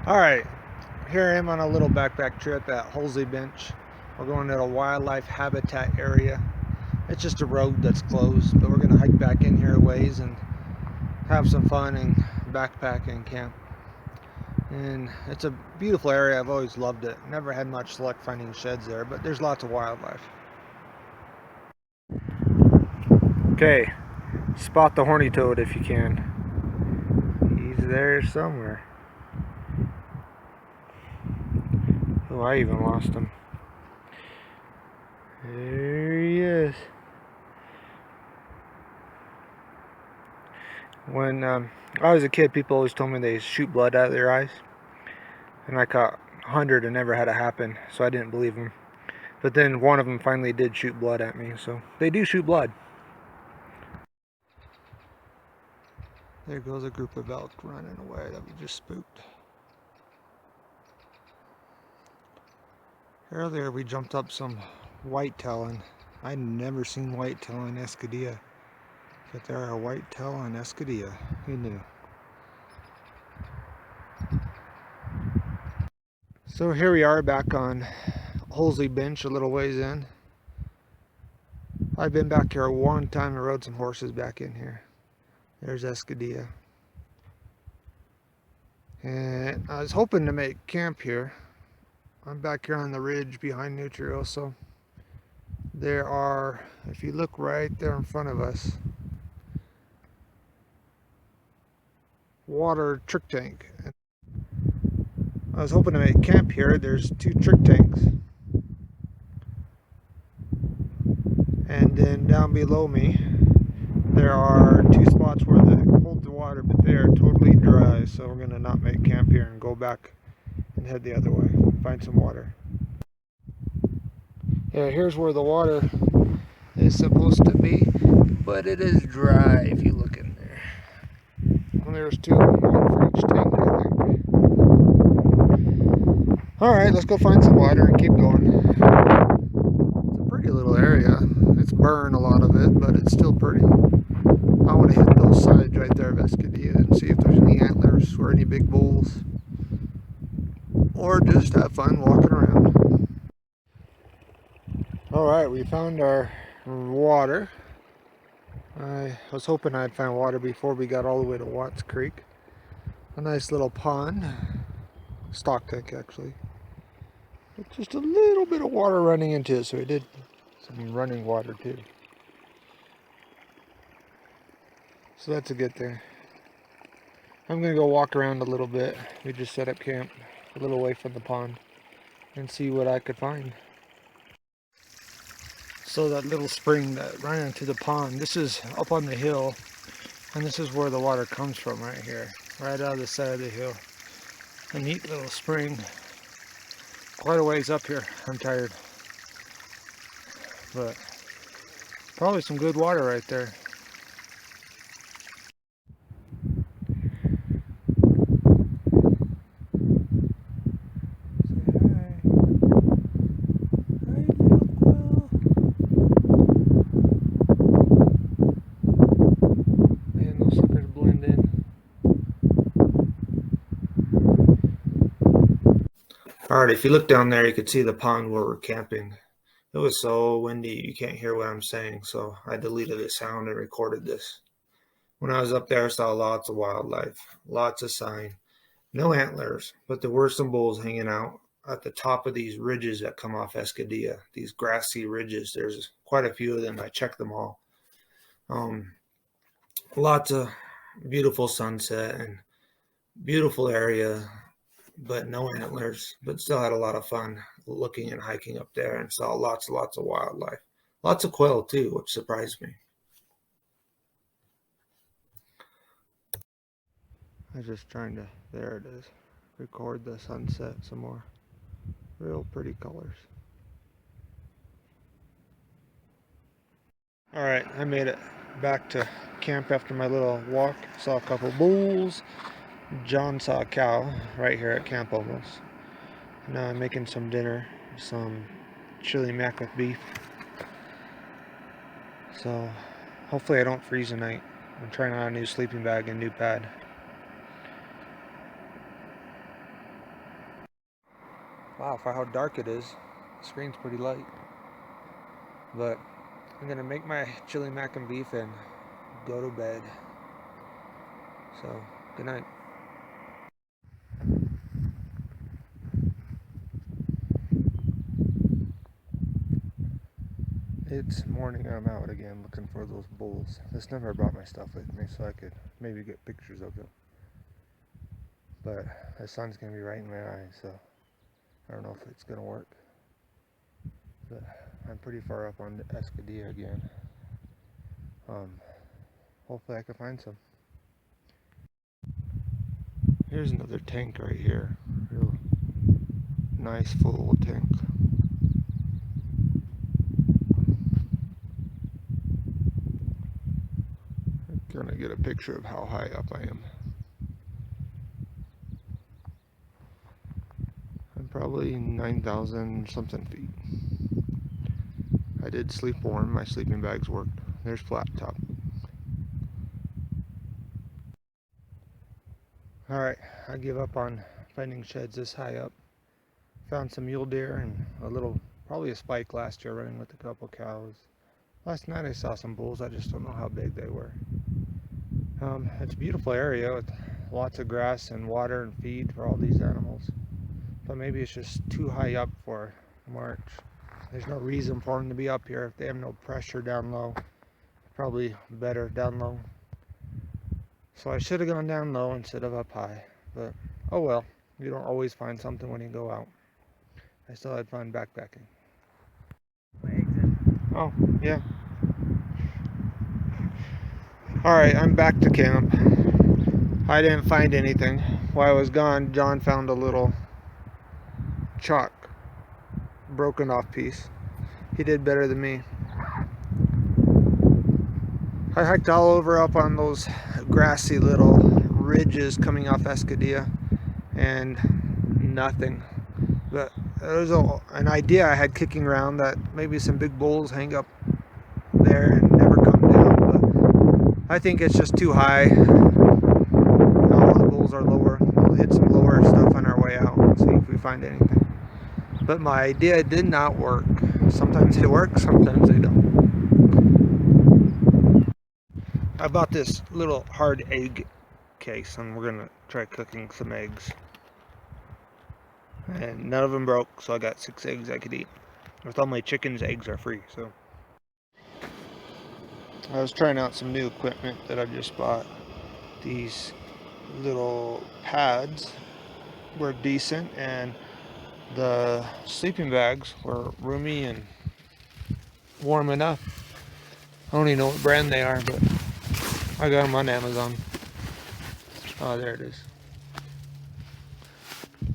Alright, here I am on a little backpack trip at Hulsey Bench. We're going to a wildlife habitat area. It's just a road that's closed, but we're going to hike back in here a ways and have some fun and backpack and camp. And it's a beautiful area. I've always loved it. Never had much luck finding sheds there, but there's lots of wildlife. Okay, spot the horny toad if you can. He's there somewhere. Oh, I even lost him. There he is. When I was a kid, people always told me they shoot blood out of their eyes. And I caught 100 and never had it happen, so I didn't believe them. But then one of them finally did shoot blood at me, so they do shoot blood. There goes a group of elk running away that we just spooked. Earlier we jumped up some whitetail, and I'd never seen whitetail in Escadilla. But there are whitetail in Escadilla. Who knew? So here we are back on Hulsey Bench, a little ways in. I've been back here one time and rode some horses back in here. There's Escadilla. And I was hoping to make camp here. I'm back here on the ridge behind Nutrioso. There are, if you look right there in front of us, water trick tank. I was hoping to make camp here. There's 2 trick tanks. And then down below me, there are 2 spots where they hold the water, but they are totally dry. So we're gonna not make camp here and go back and head the other way, find some water. Yeah, here's where the water is supposed to be, but it is dry if you look in there. And there's 2, one for each tank, I think. Alright, let's go find some water and keep going. It's a pretty little area. It's burned, a lot of it, but it's still pretty. I want to hit those sides right there of Escadilla and see if there's any antlers or any big bulls. Or just have fun walking around. Alright, we found our water. I was hoping I'd find water before we got all the way to Watts Creek. A nice little pond. Stock tank, actually. With just a little bit of water running into it, so we did some running water too. So that's a good thing. I'm going to go walk around a little bit. We just set up camp a little away from the pond and see what I could find. So that little spring that ran into the pond, this is up on the hill, and this is where the water comes from right here, right out of the side of the hill. A neat little spring. Quite a ways up here. I'm tired. But probably some good water right there. Alright, if you look down there, you can see the pond where we're camping. It was so windy, you can't hear what I'm saying, so I deleted the sound and recorded this. When I was up there, I saw lots of wildlife, lots of sign. No antlers, but there were some bulls hanging out at the top of these ridges that come off Escadilla, these grassy ridges. There's quite a few of them. I checked them all. Lots of beautiful sunset and beautiful area, but no antlers, but still had a lot of fun looking and hiking up there and saw lots of wildlife. Lots of quail too, which surprised me. I was just trying to, there it is, record the sunset some more. Real pretty colors. Alright, I made it back to camp after my little walk. Saw a couple bulls. John saw a cow right here at camp almost. Now I'm making some dinner, some chili mac with beef. So hopefully I don't freeze tonight. I'm trying on a new sleeping bag and new pad. Wow, for how dark it is, the screen's pretty light. But I'm gonna make my chili mac and beef and go to bed. So, good night. It's morning, I'm out again looking for those bulls. This never brought my stuff with me so I could maybe get pictures of them. But the sun's gonna be right in my eyes, so I don't know if it's gonna work. But I'm pretty far up on the Escadilla again. Hopefully I can find some. Here's another tank right here. Real nice full tank. I'm gonna get a picture of how high up I am. I'm probably 9,000 something feet. I did sleep warm, my sleeping bags worked. There's flat top. Alright, I give up on finding sheds this high up. Found some mule deer and probably a spike last year running with a couple cows. Last night I saw some bulls, I just don't know how big they were. It's a beautiful area with lots of grass and water and feed for all these animals. But maybe it's just too high up for March. There's no reason for them to be up here if they have no pressure down low. Probably better down low. So I should have gone down low instead of up high. But oh well, you don't always find something when you go out. I still had fun backpacking. Oh, yeah. Alright, I'm back to camp. I didn't find anything. While I was gone, John found a little chalk broken off piece. He did better than me. I hiked all over up on those grassy little ridges coming off Escadilla and nothing. But there was an idea I had kicking around that maybe some big bulls hang up there and never come down. But I think it's just too high. All the bulls are lower. We'll hit some lower stuff on our way out and see if we find anything. But my idea did not work. Sometimes they work, sometimes they don't. I bought this little hard egg case and we're gonna try cooking some eggs. And none of them broke, so I got 6 eggs I could eat. With all my chickens, eggs are free, so. I was trying out some new equipment that I just bought. These little pads were decent and the sleeping bags were roomy and warm enough. I don't even know what brand they are, but I got them on Amazon. Oh, there it is.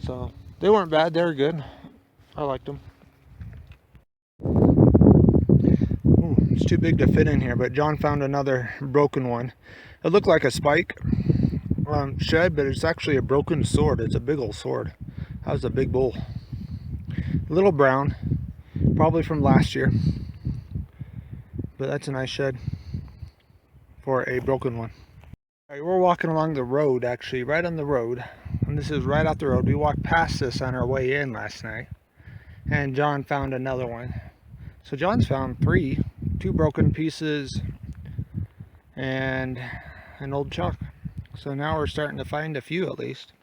So they weren't bad, they were good. I liked them. Ooh, it's too big to fit in here, but John found another broken one. It looked like a spike shed, but it's actually a broken sword. It's a big old sword. That was a big bull. A little brown, probably from last year. But that's a nice shed for a broken one. All right, we're walking along the road, actually, right on the road. And this is right off the road. We walked past this on our way in last night. And John found another one. So John's found 2 broken pieces and an old chalk. So now we're starting to find a few at least.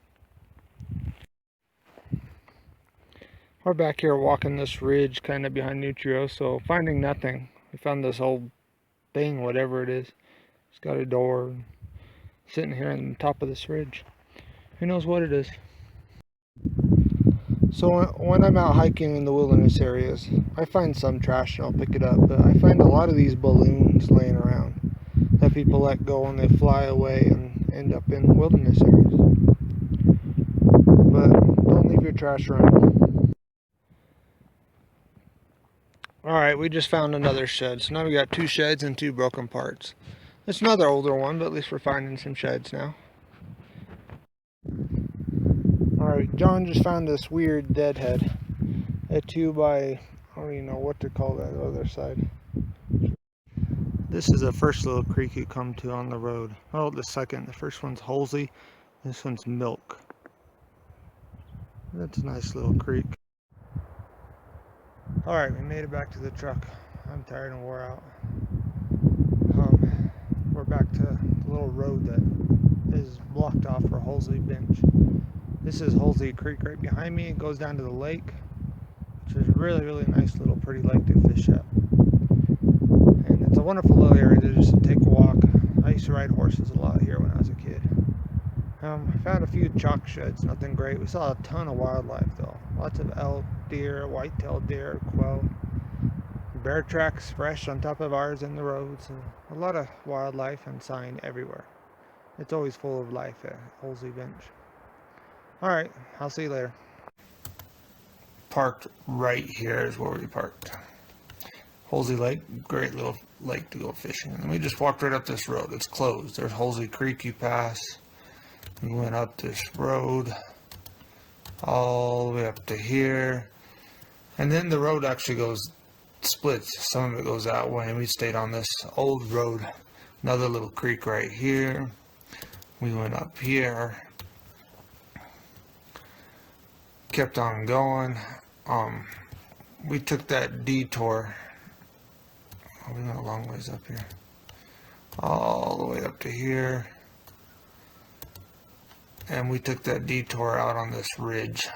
We're back here walking this ridge kind of behind Nutrio, so finding nothing. We found this old thing, whatever it is. It's got a door sitting here on the top of this ridge. Who knows what it is? So when I'm out hiking in the wilderness areas, I find some trash and I'll pick it up, but I find a lot of these balloons laying around that people let go and they fly away and end up in wilderness areas. But don't leave your trash around. Alright, we just found another shed. So now we got 2 sheds and 2 broken parts. It's another older one, but at least we're finding some sheds now. Alright, John just found this weird deadhead. A 2 by, I don't even know what to call that other side. This is the first little creek you come to on the road. Oh, the second. The first one's Hulsey. This one's Milk. That's a nice little creek. Alright, we made it back to the truck. I'm tired and wore out. We're back to the little road that is blocked off for Hulsey Bench. This is Hulsey Creek right behind me. It goes down to the lake, which is really, really nice little pretty lake to fish at. And it's a wonderful little area to just take a walk. I used to ride horses a lot here when I was a kid. Found a few chalk sheds, nothing great. We saw a ton of wildlife though. Lots of elk, deer, white-tailed deer, quail. Bear tracks fresh on top of ours in the roads, and a lot of wildlife and sign everywhere. It's always full of life at Hulsey Bench. Alright, I'll see you later. Parked right here is where we parked. Hulsey Lake, great little lake to go fishing. And we just walked right up this road. It's closed. There's Hulsey Creek you pass. We went up this road all the way up to here. And then the road actually splits. Some of it goes that way, and we stayed on this old road. Another little creek right here. We went up here. Kept on going. We took that detour. We went a long ways up here. All the way up to here. And we took that detour out on this ridge,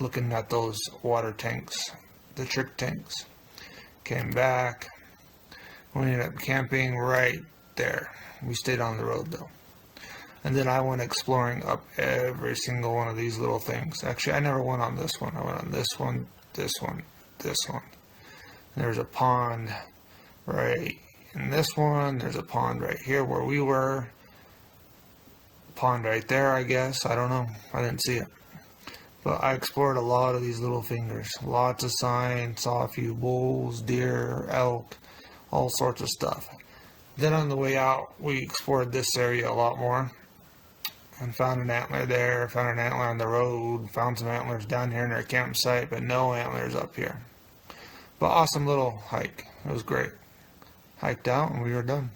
looking at those water tanks, the trick tanks. Came back. We ended up camping right there. We stayed on the road though. And then I went exploring up every single one of these little things. Actually, I never went on this one. I went on this one, this one, this one. And there's a pond right in this one. There's a pond right here where we were. Pond right there, I guess. I don't know. I didn't see it. But I explored a lot of these little fingers. Lots of sign. Saw a few bulls, deer, elk, all sorts of stuff. Then on the way out, we explored this area a lot more. And found an antler there. Found an antler on the road. Found some antlers down here in our campsite. But no antlers up here. But awesome little hike. It was great. Hiked out and we were done.